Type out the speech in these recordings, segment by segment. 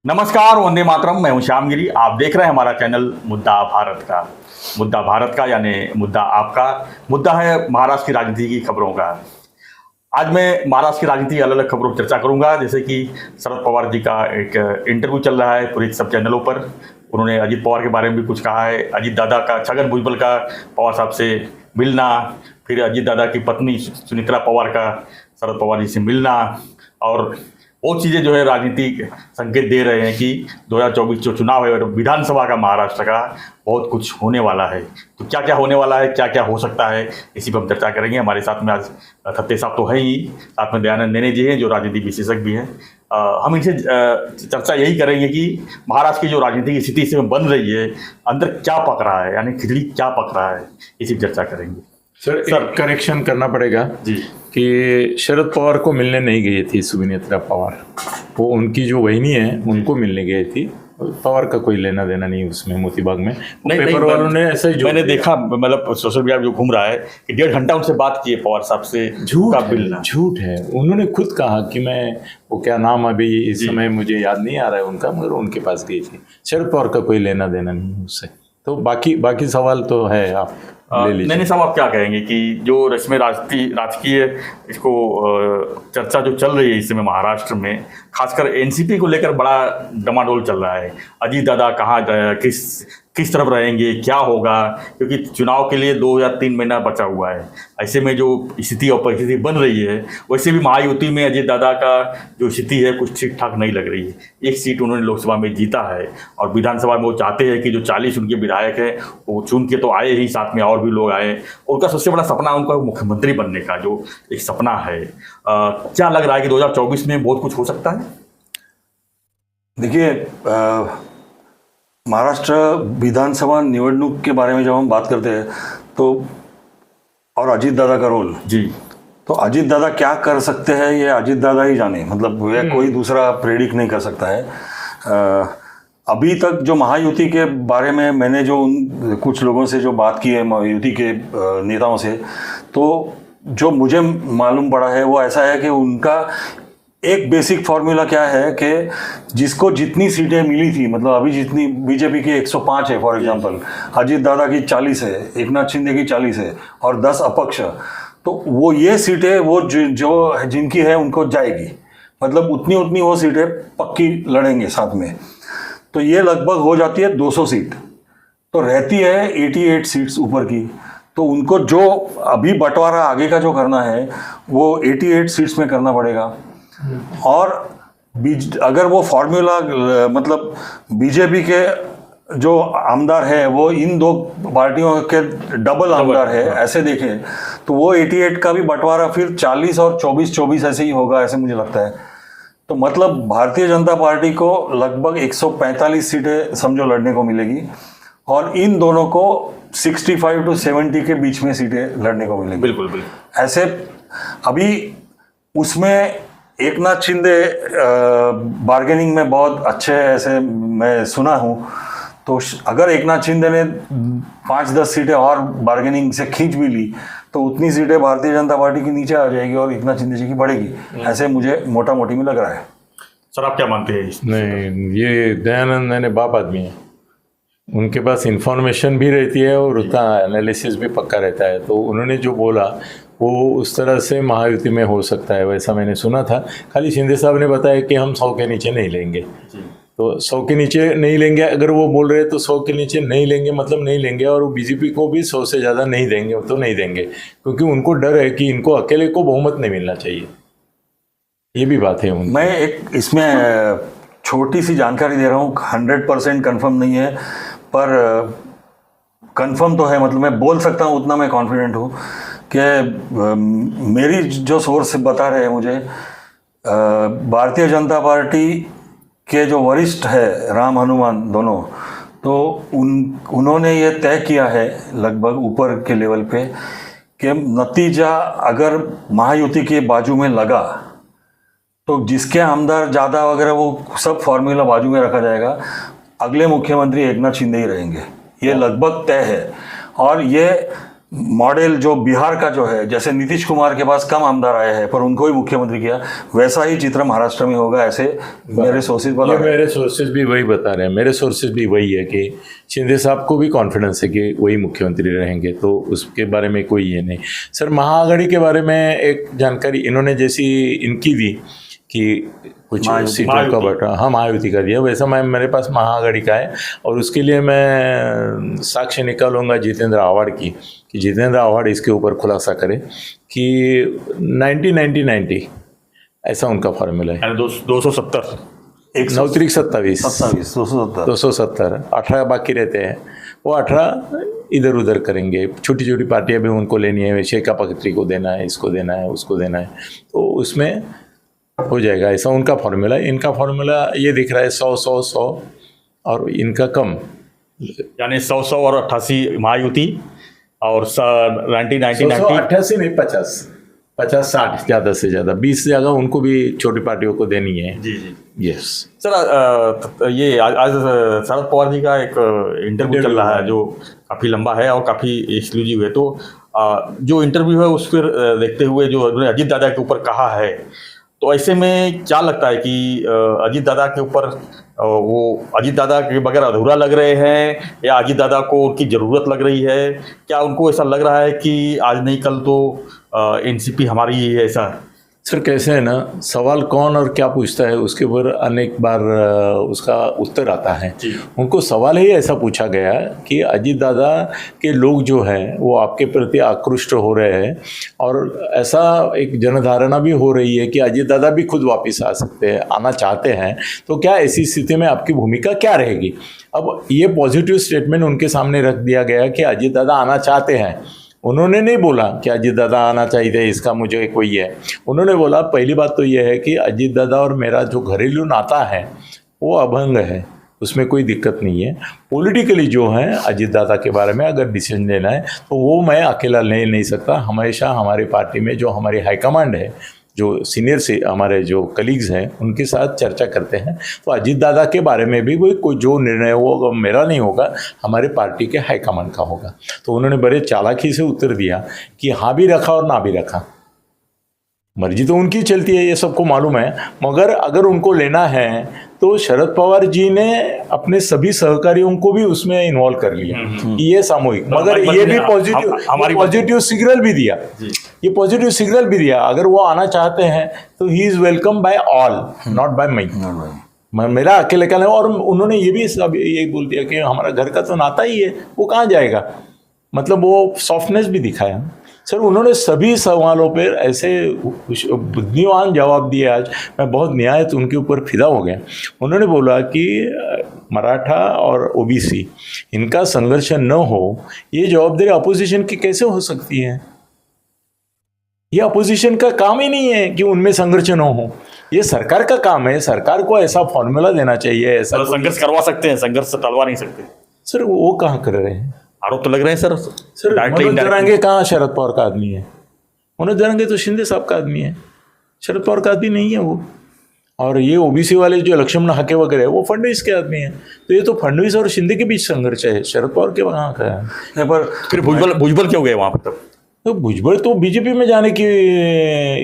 नमस्कार, वंदे मातरम। मैं हूं श्याम गिरी। आप देख रहे हैं हमारा चैनल मुद्दा भारत का। मुद्दा भारत का यानी मुद्दा आपका। मुद्दा है महाराष्ट्र की राजनीति की खबरों का। आज मैं महाराष्ट्र की राजनीति की अलग अलग खबरों पर चर्चा करूंगा, जैसे कि शरद पवार जी का एक इंटरव्यू चल रहा है पूरे सब चैनलों पर। उन्होंने अजीत पवार के बारे में भी कुछ कहा है। अजीत दादा का, छगन भुजबल का पवार साहब से मिलना, फिर अजीत दादा की पत्नी सुनित्रा पवार का शरद पवार जी से मिलना, और बहुत चीज़ें जो है राजनीतिक संकेत दे रहे हैं कि 2024 जो चुनाव है विधानसभा का महाराष्ट्र का, बहुत कुछ होने वाला है। तो क्या क्या होने वाला है, क्या क्या हो सकता है, इसी पर हम चर्चा करेंगे। हमारे साथ में आज थत्ते साहब तो है ही, साथ में दयानंद नेने जी हैं जो राजनीतिक विशेषज्ञ भी हैं। हम इनसे चर्चा यही करेंगे कि महाराष्ट्र की जो राजनीतिक स्थिति इसमें बन रही है, अंदर क्या पक रहा है, यानी खिचड़ी क्या पक रहा है, इसी पर चर्चा करेंगे। सर एक करेक्शन करना पड़ेगा जी कि शरद पवार को मिलने नहीं गई थी सुनित्रा पवार, वो उनकी जो बहनी है उनको मिलने गई थी। पवार का कोई लेना देना नहीं उसमें, मोतीबाग में पेपर वालों ने ऐसा ही मैंने देखा, मतलब सोशल मीडिया जो घूम रहा है कि 1.5 घंटा उनसे बात की है पवार साहब से। झूठ है। उन्होंने खुद कहा कि मैं, वो क्या नाम अभी इस समय मुझे याद नहीं आ रहा है उनका, मगर उनके पास गई थी। शरद पवार का कोई लेना देना नहीं उससे। तो बाकी सवाल तो है, आप ले लीजिए। नहीं साहब, आप क्या कहेंगे कि जो इसमें राजकीय इसको चर्चा जो चल रही है इस समय महाराष्ट्र में, खासकर एनसीपी को लेकर बड़ा डमाडोल चल रहा है। अजीत दादा कहाँ किस तरफ रहेंगे, क्या होगा, क्योंकि चुनाव के लिए 2 या 3 महीना बचा हुआ है। ऐसे में जो स्थिति और परिस्थिति बन रही है, वैसे भी महायुति में अजीत दादा का जो स्थिति है कुछ ठीक ठाक नहीं लग रही है। एक सीट उन्होंने लोकसभा में जीता है और विधानसभा में वो चाहते हैं कि जो 40 उनके विधायक हैं वो चुन के तो आए ही, साथ में और भी लोग आए। उनका सबसे बड़ा सपना उनका मुख्यमंत्री बनने का जो एक सपना है। क्या लग रहा है कि 2024 में बहुत कुछ हो सकता है? देखिए, महाराष्ट्र विधानसभा निवडणूक के बारे में जब हम बात करते हैं तो, और अजीत दादा का रोल जी, तो अजीत दादा क्या कर सकते हैं ये अजीत दादा ही जाने, मतलब वे कोई दूसरा प्रेडिक्ट नहीं कर सकता है। अभी तक जो महायुति के बारे में मैंने जो कुछ लोगों से जो बात की है, महायुति के नेताओं से, तो जो मुझे मालूम पड़ा है वो ऐसा है कि उनका एक बेसिक फार्मूला क्या है कि जिसको जितनी सीटें मिली थी, मतलब अभी जितनी बीजेपी की 105 है फॉर एग्जांपल, अजीत दादा की 40 है, एकनाथ शिंदे की 40 है और 10 अपक्ष, तो वो ये सीटें वो जो जिनकी है उनको जाएगी, मतलब उतनी वो सीटें पक्की लड़ेंगे साथ में। तो ये लगभग हो जाती है 200 सीट, तो रहती है 88 सीट्स ऊपर की। तो उनको जो अभी बंटवारा आगे का जो करना है वो 88 सीट्स में करना पड़ेगा। और अगर वो फॉर्मूला, मतलब बीजेपी के जो आमदार है वो इन दो पार्टियों के डबल आमदार है, ऐसे देखें तो वो 88 का भी बंटवारा फिर 40 और 24 ऐसे ही होगा, ऐसे मुझे लगता है। तो मतलब भारतीय जनता पार्टी को लगभग 145 सीटें समझो लड़ने को मिलेगी और इन दोनों को 65 to 70 के बीच में सीटें लड़ने को मिलेगी। बिल्कुल बिल्कुल। ऐसे अभी उसमें एकनाथ शिंदे बार्गेनिंग में बहुत अच्छे, ऐसे मैं सुना हूँ। तो अगर एकनाथ शिंदे ने 5-10 सीटें और बार्गेनिंग से खींच भी ली तो उतनी सीटें भारतीय जनता पार्टी की नीचे आ जाएगी और एकनाथ शिंदे जी की बढ़ेगी, ऐसे मुझे मोटा मोटी में लग रहा है। सर आप क्या मानते हैं? नहीं, ये दयानंद ने बाप आदमी है, उनके पास इंफॉर्मेशन भी रहती है और उतना एनालिसिस भी पक्का रहता है। तो उन्होंने जो बोला वो उस तरह से महायुति में हो सकता है, वैसा मैंने सुना था। खाली शिंदे साहब ने बताया कि हम 100 के नीचे नहीं लेंगे, तो 100 के नीचे नहीं लेंगे। अगर वो बोल रहे हैं तो 100 के नीचे नहीं लेंगे, मतलब नहीं लेंगे। और बीजेपी को भी 100 से ज़्यादा नहीं देंगे, तो नहीं देंगे, क्योंकि उनको डर है कि इनको अकेले को बहुमत नहीं मिलना चाहिए। ये भी बात है उनकी। मैं एक इसमें छोटी सी जानकारी दे रहा हूँ, 100% कन्फर्म नहीं है पर कंफर्म तो है, मतलब मैं बोल सकता हूँ उतना मैं कॉन्फिडेंट हूँ कि मेरी जो सोर्स बता रहे हैं मुझे, भारतीय जनता पार्टी के जो वरिष्ठ है राम हनुमान दोनों, तो उन्होंने ये तय किया है लगभग ऊपर के लेवल पे कि नतीजा अगर महायुति के बाजू में लगा तो जिसके आमदार ज़्यादा वगैरह वो सब फॉर्मूला बाजू में रखा जाएगा, अगले मुख्यमंत्री एकनाथ शिंदे ही रहेंगे, ये लगभग तय है। और ये मॉडल जो बिहार का जो है, जैसे नीतीश कुमार के पास कम आमदार आए हैं पर उनको ही मुख्यमंत्री किया, वैसा ही चित्र महाराष्ट्र में होगा, ऐसे मेरे सोर्सेज बता रहे हैं। मेरे सोर्सेज भी वही बता रहे हैं, मेरे सोर्सेज भी वही है कि शिंदे साहब को भी कॉन्फिडेंस है कि वही मुख्यमंत्री रहेंगे, तो उसके बारे में कोई ये नहीं। सर, महाआघाड़ी के बारे में एक जानकारी इन्होंने जैसी इनकी दी कि कुछ सीटों का बटा, हाँ, महायुति का दिया, वैसा मेरे पास महाआघाड़ी का है। और उसके लिए मैं साक्ष्य निकालूंगा जितेंद्र आव्हाड की, कि जितेंद्र आव्हाड इसके ऊपर खुलासा करे कि 90-90-90 ऐसा उनका फॉर्मूला है। 270 9-27 270 18 बाकी रहते हैं, वो 18 इधर उधर करेंगे। छोटी छोटी पार्टियां भी उनको लेनी है, शेखा पकत्री को देना है, इसको देना है, उसको देना है, तो उसमें हो जाएगा, ऐसा उनका फॉर्मूला है। इनका फॉर्मूला ये दिख रहा है 100-100-100 और इनका कम, यानी 100 और 88 महायुति और 90-90-90 88 नहीं 50-60 ज़्यादा से ज़्यादा 20 जगह उनको भी छोटी पार्टियों को देनी है। जी जी। यस सर, ये आज शरद पवार जी का एक इंटरव्यू चल रहा है जो काफ़ी लंबा है और काफ़ी एक्सक्लूसिव है, तो जो इंटरव्यू है उस पर देखते हुए जो उन्होंने अजीत दादा के ऊपर कहा है, तो ऐसे में क्या लगता है कि अजीत दादा के ऊपर वो अजीत दादा के बगैर अधूरा लग रहे हैं या अजीत दादा को उनकी ज़रूरत लग रही है? क्या उनको ऐसा लग रहा है कि आज नहीं कल तो एनसीपी हमारी ही है? ऐसा सर, कैसे है ना, सवाल कौन और क्या पूछता है उसके ऊपर अनेक बार उसका उत्तर आता है। उनको सवाल ही ऐसा पूछा गया कि अजीत दादा के लोग जो हैं वो आपके प्रति आकृष्ट हो रहे हैं, और ऐसा एक जनधारणा भी हो रही है कि अजीत दादा भी खुद वापस आ सकते हैं, आना चाहते हैं, तो क्या ऐसी स्थिति में आपकी भूमिका क्या रहेगी? अब ये पॉजिटिव स्टेटमेंट उनके सामने रख दिया गया कि अजीत दादा आना चाहते हैं। उन्होंने नहीं बोला कि अजीत दादा आना चाहिए, इसका मुझे कोई है। उन्होंने बोला पहली बात तो यह है कि अजीत दादा और मेरा जो घरेलू नाता है वो अभंग है, उसमें कोई दिक्कत नहीं है। पॉलिटिकली जो है अजीत दादा के बारे में अगर डिसीजन लेना है तो वो मैं अकेला ले नहीं सकता। हमेशा हमारी पार्टी में जो हमारी हाईकमांड है, जो सीनियर से हमारे जो कलीग्स हैं, उनके साथ चर्चा करते हैं। तो अजीत दादा के बारे में भी कोई जो निर्णय होगा मेरा नहीं होगा, हमारे पार्टी के हाईकमान का होगा। तो उन्होंने बड़े चालाकी से उत्तर दिया कि हाँ भी रखा और ना भी रखा, मर्जी तो उनकी चलती है, ये सबको मालूम है। मगर अगर उनको लेना है तो शरद पवार जी ने अपने सभी सहकारियों को भी उसमें इन्वॉल्व कर लिया, ये सामूहिक। मगर ये भी पॉजिटिव सिग्नल भी दिया, ये पॉजिटिव सिग्नल भी दिया, अगर वो आना चाहते हैं तो he is welcome by all, not by me. मेरा अकेले का नहीं। और उन्होंने ये भी सब यही बोल दिया कि हमारा घर का तो नाता ही है, वो कहाँ जाएगा, मतलब वो सॉफ्टनेस भी दिखाया। सर, उन्होंने सभी सवालों पर ऐसे बुद्धिमान जवाब दिए, आज मैं बहुत निहायत उनके ऊपर फिदा हो गया। उन्होंने बोला कि मराठा और ओबीसी इनका संघर्ष न हो, ये जवाबदारी अपोजिशन की कैसे हो सकती है? ये अपोजिशन का काम ही नहीं है कि उनमें संघर्ष न हो, ये सरकार का काम है। सरकार को ऐसा फॉर्मूला देना चाहिए, ऐसा संघर्ष करवा सकते हैं, संघर्ष टलवा नहीं सकते। सर, वो कहाँ कर रहे हैं? आरोप तो लग रहे हैं सर। मनोज जरांगे कहाँ शरद पवार का आदमी है? मनोज जरांगे तो शिंदे साहब का आदमी है, शरद पवार का आदमी नहीं है वो। और ये ओबीसी वाले जो लक्ष्मण हाके वगैरह वो फडणवीस के आदमी है। तो ये तो फडणवीस और शिंदे के बीच संघर्ष है, शरद पवार के वहाँ का है। पर फिर भुजबल क्यों गए वहाँ पर तब? तो भुजबल तो बीजेपी में जाने की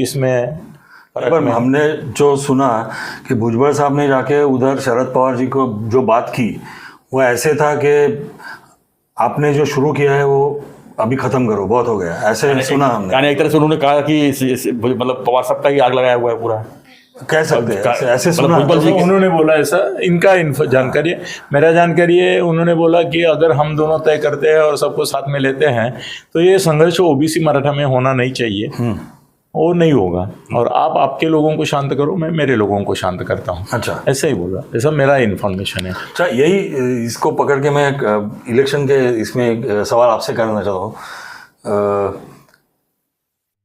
इसमें पर हमने जो सुना कि भुजबल साहब ने जाके उधर शरद पवार जी को जो बात की वो ऐसे था कि आपने जो शुरू किया है वो अभी खत्म करो, बहुत हो गया, ऐसे सुना हमने। यानी एक तरह से उन्होंने कहा कि मतलब पवार साहब का ही आग लगाया हुआ है पूरा, कह सकते हैं, ऐसे सुना। उन्होंने बोला ऐसा, इनका जानकारी है, मेरा जानकारी है। उन्होंने बोला कि अगर हम दोनों तय करते हैं और सबको साथ में लेते हैं तो ये संघर्ष ओबीसी मराठा में होना नहीं चाहिए, वो नहीं होगा। और आप आपके लोगों को शांत करो, मैं मेरे लोगों को शांत करता हूँ। अच्छा, ऐसा ही बोला, ऐसा मेरा इन्फॉर्मेशन है। अच्छा, यही इसको पकड़ के मैं इलेक्शन के इसमें एक सवाल आपसे करना चाहता हूँ।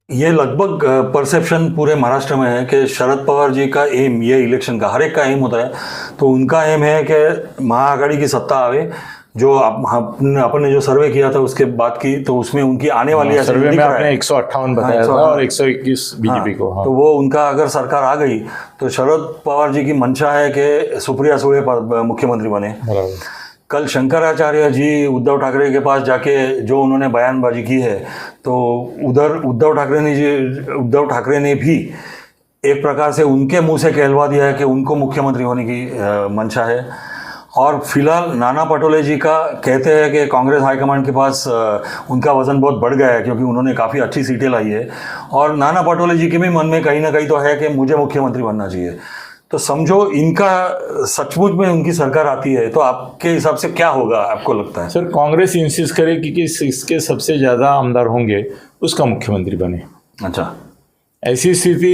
ये लगभग परसेप्शन पूरे महाराष्ट्र में है कि शरद पवार जी का एम, ये इलेक्शन का हर एक का एम होता है, तो उनका एम है कि महाआघाड़ी की सत्ता आवे। जो अपन ने जो सर्वे किया था उसके बाद की, तो उसमें उनकी आने वाली सर्वे में आपने 158 बताया था और 121 बीजेपी को। तो वो उनका अगर सरकार आ गई तो शरद पवार जी की मंशा है कि सुप्रिया सुळे मुख्यमंत्री बने। कल शंकराचार्य जी उद्धव ठाकरे के पास जाके जो उन्होंने बयानबाजी की है, तो उधर उद्धव ठाकरे ने भी एक प्रकार से उनके मुंह से कहलवा दिया है कि उनको मुख्यमंत्री होने की मंशा है। और फिलहाल नाना पटोले जी का कहते हैं कि कांग्रेस हाईकमांड के पास उनका वजन बहुत बढ़ गया है, क्योंकि उन्होंने काफ़ी अच्छी सीटें लाई है। और नाना पटोले जी के भी मन में कहीं ना कहीं तो है कि मुझे मुख्यमंत्री बनना चाहिए। तो समझो इनका सचमुच में उनकी सरकार आती है तो आपके हिसाब से क्या होगा, आपको लगता है? सर, कांग्रेस इंसिस्ट करेगी कि इसके सबसे ज़्यादा आमदार होंगे उसका मुख्यमंत्री बने। अच्छा, ऐसी स्थिति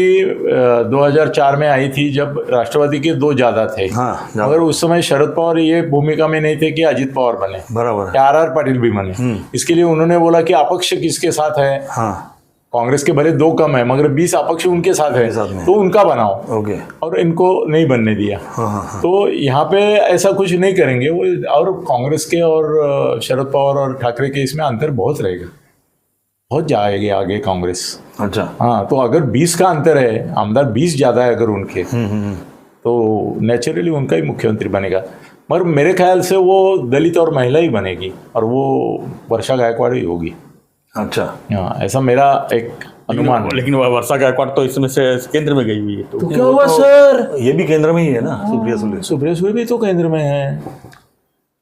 2004 में आई थी जब राष्ट्रवादी के 2 ज़्यादा थे। हाँ, मगर उस समय शरद पवार ये भूमिका में नहीं थे कि अजित पवार बने, बराबर। या आर पाटिल भी बने। इसके लिए उन्होंने बोला कि अपक्ष किसके साथ है, हाँ, कांग्रेस के भले 2 कम है मगर 20 अपक्ष उनके साथ है, तो उनका बनाओ। ओके। और इनको नहीं बनने दिया। हाँ। तो यहाँ पे ऐसा कुछ नहीं करेंगे वो। और कांग्रेस के और शरद पवार और ठाकरे के इसमें अंतर बहुत रहेगा, बहुत जाएगी आगे कांग्रेस। अच्छा। हाँ, तो अगर 20 का अंतर है, आमदार 20 ज़्यादा है अगर उनके, तो नेचुरली उनका ही मुख्यमंत्री बनेगा। मगर मेरे ख्याल से वो दलित और महिला ही बनेगी और वो वर्षा गायकवाड़ ही होगी। अच्छा। हाँ, ऐसा मेरा एक अनुमान है। लेकिन वर्षा गायकवाड़ तो इसमें से केंद्र में गई हुई है, तो क्या हुआ सर? ये भी केंद्र में ही है ना, सुप्रिया सुले? सुप्रिया सुले भी तो केंद्र में है।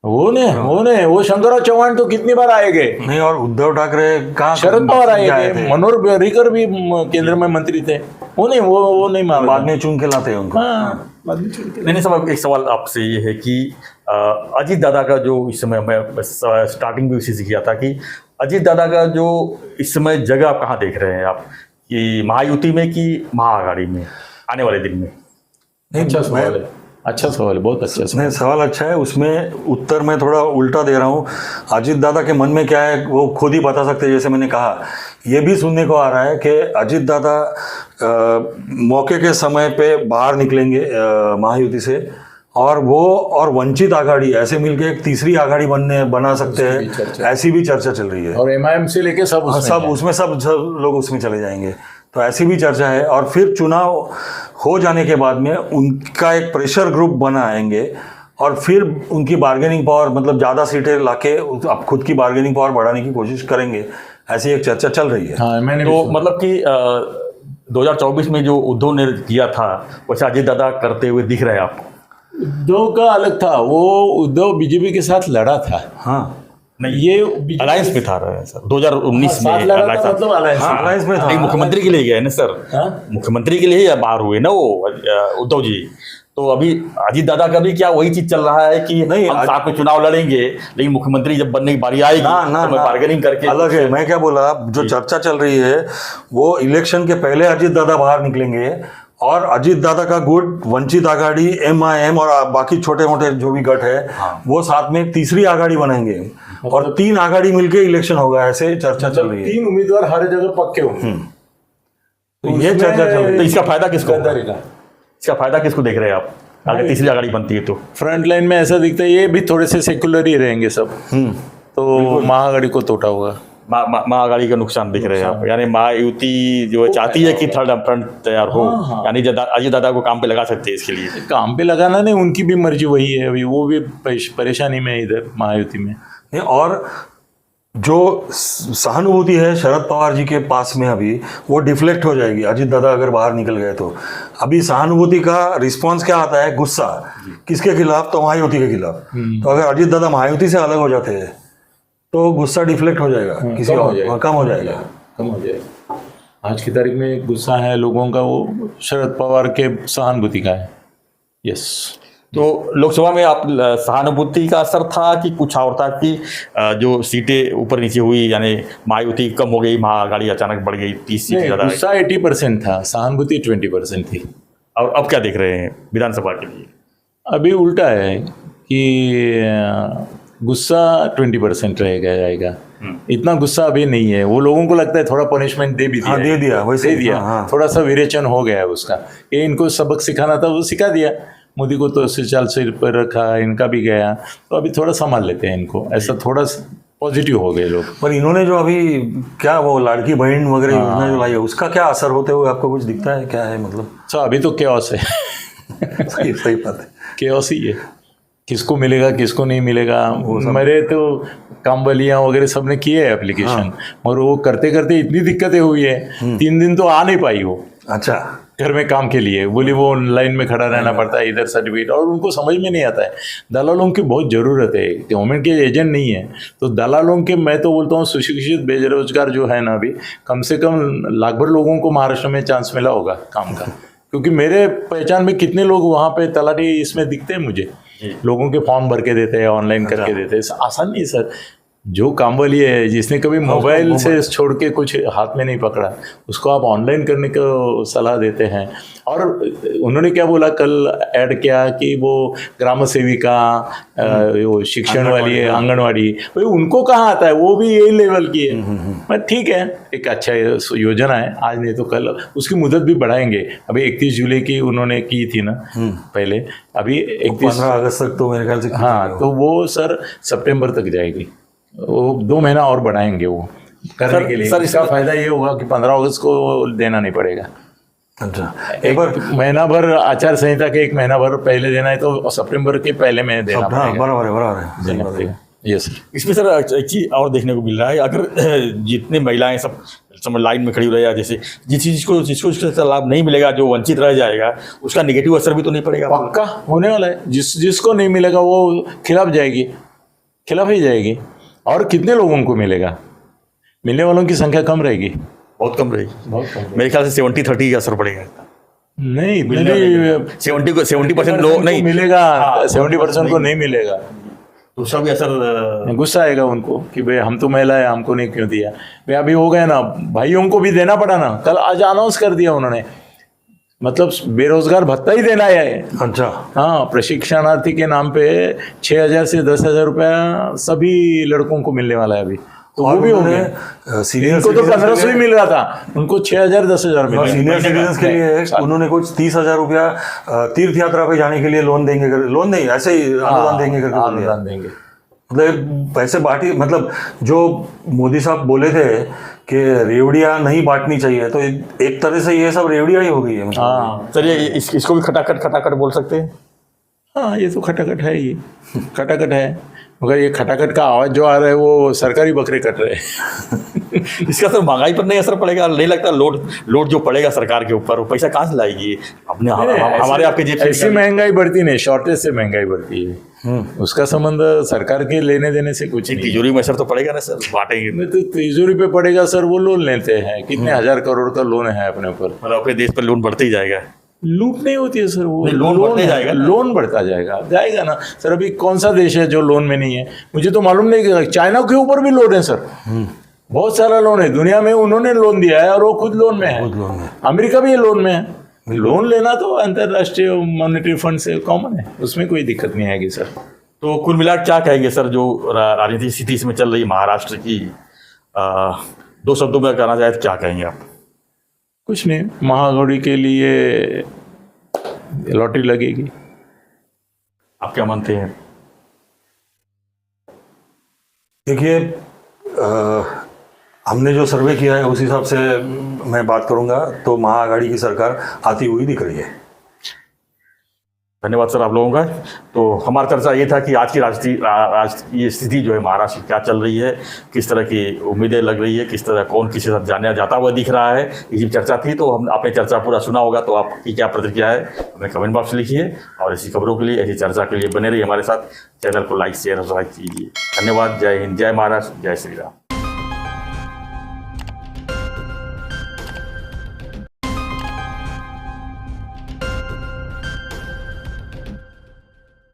वो शंकरराव चौहान तो कितनी बार आए गए? नहीं, और उद्धव ठाकरे कहाँ? शरद पवार आए थे, मनोहर पर्रिकर भी केंद्र में मंत्री थे। वो नहीं मार, बाद में चुन के लाते हैं उनको। हाँ, बाद में चुन के। नहीं सब। एक सवाल आपसे ये है कि अजीत दादा का जो इस समय, मैं स्टार्टिंग में उसी से किया था कि अजीत दादा का जो इस समय जगह आप कहाँ देख रहे हैं आप, कि महायुति में कि महाआघाड़ी में आने वाले दिन में? अच्छा सवाल है, अच्छा सवाल है, बहुत अच्छा सवाल। नहीं, सवाल अच्छा है, उसमें उत्तर मैं थोड़ा उल्टा दे रहा हूँ। अजीत दादा के मन में क्या है वो खुद ही बता सकते हैं। जैसे मैंने कहा, ये भी सुनने को आ रहा है कि अजीत दादा मौके के समय पे बाहर निकलेंगे महायुति से, और वो और वंचित आघाड़ी ऐसे मिलके एक तीसरी आघाड़ी बना सकते हैं, ऐसी भी चर्चा चल रही है। और MIM से लेके सब लोग उसमें चले जाएंगे, तो ऐसी भी चर्चा है। और फिर चुनाव हो जाने के बाद में उनका एक प्रेशर ग्रुप बनाएंगे और फिर उनकी बार्गेनिंग पावर, मतलब ज़्यादा सीटें लाके अब खुद की बार्गेनिंग पावर बढ़ाने की कोशिश करेंगे, ऐसी एक चर्चा चल रही है। हाँ, मैंने तो मतलब कि 2024 में जो उद्धव ने किया था वैसे अजीत दादा करते हुए दिख रहे हैं आपको? उद्धव का अलग था, वो उद्धव बीजेपी के साथ लड़ा था। हाँ, नहीं, ये अलायंस में था सर 2019 में। मतलब अलायंस में था। नहीं, मुख्यमंत्री के लिए गए ना सर। मुख्यमंत्री के लिए बाहर हुए ना वो उद्धव जी। तो अभी अजीत दादा का भी क्या वही चीज चल रहा है कि नहीं, हम साथ में चुनाव लड़ेंगे, लेकिन मुख्यमंत्री जब बनने की बारी आएगी तो बार्गेनिंग करके। अलग है, मैं क्या बोला, जो चर्चा चल रही है वो इलेक्शन के पहले अजीत दादा बाहर निकलेंगे और अजीत दादा का गुट, वंचित आघाड़ी, MIM और बाकी छोटे मोटे जो भी गट है, वो साथ में एक तीसरी आघाड़ी बनाएंगे और 3 आघाड़ी मिलके इलेक्शन होगा, ऐसे चर्चा चल रही है। 3 उम्मीदवार हर जगह पक्के होंगे। तो ये चर्चा चल रही है। तो इसका फायदा किसको होगा? इसका फायदा किसको देख रहे हैं आप, अगर तीसरी आघाड़ी बनती है तो? फ्रंट लाइन में ऐसा दिखता है ये भी थोड़े से सेक्युलर ही रहेंगे सब, तो महाआघाड़ी को तोटा होगा। महाआघाड़ी का नुकसान दिख रहे हैं आप, यानी महायुति जो है चाहती है कि थर्ड फ्रंट तैयार हो, यानी अजीत दादा को काम पे लगा सकते हैं। इसके लिए काम पे लगाना नहीं, उनकी भी मर्जी वही है, अभी वो भी परेशानी में इधर महायुति में। और जो सहानुभूति है शरद पवार जी के पास में अभी, वो डिफ्लेक्ट हो जाएगी अजीत दादा अगर बाहर निकल गए तो। अभी सहानुभूति का रिस्पांस क्या आता है? गुस्सा। किसके खिलाफ? तो महायुति के खिलाफ। तो अगर अजीत दादा महायुति से अलग हो जाते हैं तो गुस्सा डिफ्लेक्ट हो जाएगा, किसी और कम हो जाएगा। आज की तारीख में गुस्सा है लोगों का, वो शरद पवार के सहानुभूति का है। यस। तो लोकसभा में आप सहानुभूति का असर था कि कुछ और था कि जो सीटें ऊपर नीचे हुई, यानी महायुति कम हो गई, महाआघाड़ी अचानक बढ़ गई, 30 सीटें ज़्यादा? गुस्सा 80% था, सहानुभूति 20% थी। और अब क्या देख रहे हैं विधानसभा के लिए? अभी उल्टा है कि गुस्सा 20% रहेगा जाएगा। इतना गुस्सा अभी नहीं है, वो लोगों को लगता है थोड़ा पनिशमेंट दे भी दिया। दे दिया, वैसे दे दिया। थोड़ा सा विरेचन हो गया है उसका, ये इनको सबक सिखाना था वो सिखा दिया। मोदी को तो सिर पर रखा, इनका भी गया, तो अभी थोड़ा संभाल लेते हैं इनको, ऐसा थोड़ा पॉजिटिव हो गए लोग। पर इन्होंने जो अभी क्या वो लाड़की बहन वगैरह योजना जो लाई है, उसका क्या असर होते हुए आपको कुछ दिखता है? क्या है मतलब? अभी तो केओस है। सही बात है, केओस ही है। किसको मिलेगा किसको नहीं मिलेगा। मेरे तो कामवालियाँ वगैरह सब ने किए है एप्लीकेशन, और वो करते करते इतनी दिक्कतें हुई है, 3 दिन तो आ नहीं पाई वो अच्छा, घर में काम के लिए। बोली वो लाइन में खड़ा रहना पड़ता है, इधर सर्टिफिकेट, और उनको समझ में नहीं आता है। दलालों की बहुत ज़रूरत है, गवर्नमेंट के एजेंट नहीं है तो दलालों के, मैं तो बोलता हूँ सुशिक्षित बेरोजगार जो है ना, अभी कम से कम लाख भर लोगों को महाराष्ट्र में चांस मिला होगा काम का, क्योंकि मेरे पहचान में कितने लोग वहाँ पे तलाटी इसमें दिखते हैं मुझे, लोगों के फॉर्म भर के देते हैं, ऑनलाइन करके देते हैं। आसान नहीं सर, जो काम वाली है, जिसने कभी मोबाइल से छोड़ के कुछ हाथ में नहीं पकड़ा, उसको आप ऑनलाइन करने को सलाह देते हैं। और उन्होंने क्या बोला कल ऐड किया कि वो ग्राम सेविका, वो शिक्षण वाली है, आंगनवाड़ी, भाई उनको कहाँ आता है, वो भी यही लेवल की है। मैं ठीक है, एक अच्छा योजना है, आज नहीं तो कल उसकी मुदत भी बढ़ाएंगे। अभी 31 जुलाई की उन्होंने की थी ना पहले, अभी 15 अगस्त तक तो मेरे ख्याल से। हाँ, तो वो सर सितंबर तक जाएगी, वो 2 महीना और बढ़ाएंगे वो करने के लिए। सर इसका फायदा ये होगा कि 15 अगस्त को देना नहीं पड़ेगा। अच्छा, एक महीना भर आचार संहिता के 1 महीना भर पहले देना है, तो सितंबर के पहले में देना पड़ेगा। बराबर है। देना पड़ेगा। Yes sir. इसमें सर एक चीज़ और देखने को मिल रहा है, अगर जितने महिलाएं सब लाइन में खड़ी हो रही है, जैसे जिसको इसका लाभ नहीं मिलेगा, जो वंचित रह जाएगा, उसका नेगेटिव असर भी तो नहीं पड़ेगा? पक्का होने वाला है। जिसको नहीं मिलेगा वो खिलाफ ही जाएगी। और कितने लोगों को मिलेगा? मिलने वालों की संख्या कम रहेगी, बहुत कम रहेगी। मेरे ख्याल से 70-30 का असर पड़ेगा। नहीं, 70% लोग नहीं मिलेगा, 70% को नहीं मिलेगा, तो उसका भी असर, गुस्सा आएगा उनको कि भाई हम तो महिला है, हमको नहीं क्यों दिया। भाई अभी हो गया ना, भाइयों को भी देना पड़ा ना, कल आज अनाउंस कर दिया उन्होंने, मतलब बेरोजगार भत्ता ही देना है। अच्छा, हाँ, प्रशिक्षणार्थी के नाम पे 6,000 से 10,000 रुपया सभी लड़कों को मिलने वाला है अभी, तो वो भी हो गया। सीनियर को तो 1500 ही मिल रहा था, उनको 6,000 10,000 मिल रहा है। सीनियर सिटीजन के लिए उन्होंने कुछ 30,000 रुपया तीर्थ यात्रा पे जाने के लिए लोन नहीं, ऐसे ही अनुदान देंगे करके, अनुदान देंगे। मतलब पैसे बांटी, मतलब जो मोदी साहब बोले थे कि रेवड़ियाँ नहीं बांटनी चाहिए, तो एक तरह से ये सब रेवड़ियाँ ही हो गई है। मतलब हाँ सर, ये इसको भी खटाखट बोल सकते हैं। हाँ, ये तो खटाखट है, ये खटाखट है, मगर ये खटाखट का आवाज़ जो आ रहा है वो सरकारी बकरे कट रहे हैं। इसका सर महंगाई पर नहीं असर पड़ेगा? नहीं लगता लोड जो पड़ेगा सरकार के ऊपर, वो पैसा कहाँ से लाएगी अपने हमारे आपके जेब से? ऐसी महंगाई बढ़ती नहीं, शॉर्टेज से महंगाई बढ़ती है। उसका संबंध सरकार के लेने देने से कुछ नहीं। तिजोरी में असर तो पड़ेगा ना सर, बांटेंगे नहीं तो तिजोरी पे पड़ेगा सर। वो लोन लेते हैं, कितने 1000 करोड़ का लोन है अपने ऊपर, मतलब अपने देश पर लोन बढ़ते ही जाएगा। लूट नहीं होती है सर, वो लोन बढ़ते जाएगा, लोन बढ़ता जाएगा ना सर। अभी कौन सा देश है जो लोन में नहीं है? मुझे तो मालूम नहीं कि चाइना के ऊपर भी लोन है सर, बहुत सारा लोन है दुनिया में, उन्होंने लोन दिया है और वो खुद लोन में है। अमेरिका भी लोन में है। लोन लेना तो अंतर्राष्ट्रीय मॉनेटरी फंड से कॉमन है, उसमें कोई दिक्कत नहीं आएगी सर। तो कुल मिलाकर क्या कहेंगे सर, जो राजनीतिक स्थिति इसमें चल रही महाराष्ट्र की, 2 शब्दों में कहना चाहे तो क्या कहेंगे आप? कुछ नहीं, महागौरी के लिए लॉटरी लगेगी। आप क्या मानते हैं? देखिए, हमने जो सर्वे किया है उस हिसाब से मैं बात करूंगा तो महाआघाड़ी की सरकार आती हुई दिख रही है। धन्यवाद सर आप लोगों का। तो हमारा चर्चा ये था कि आज की राजकीय स्थिति जो है महाराष्ट्र की क्या चल रही है, किस तरह की उम्मीदें लग रही है, किस तरह कौन किसी साथ जाने जाता हुआ दिख रहा है, ये चर्चा थी। तो हम आपने चर्चा पूरा सुना होगा, तो आपकी क्या प्रतिक्रिया है हमें कमेंट बॉक्स में लिखिए, और ऐसी खबरों के लिए, ऐसी चर्चा के लिए बने रहिए हमारे साथ। चैनल को लाइक शेयर सब्सक्राइब कीजिए। धन्यवाद। जय हिंद, जय महाराष्ट्र, जय श्री राम।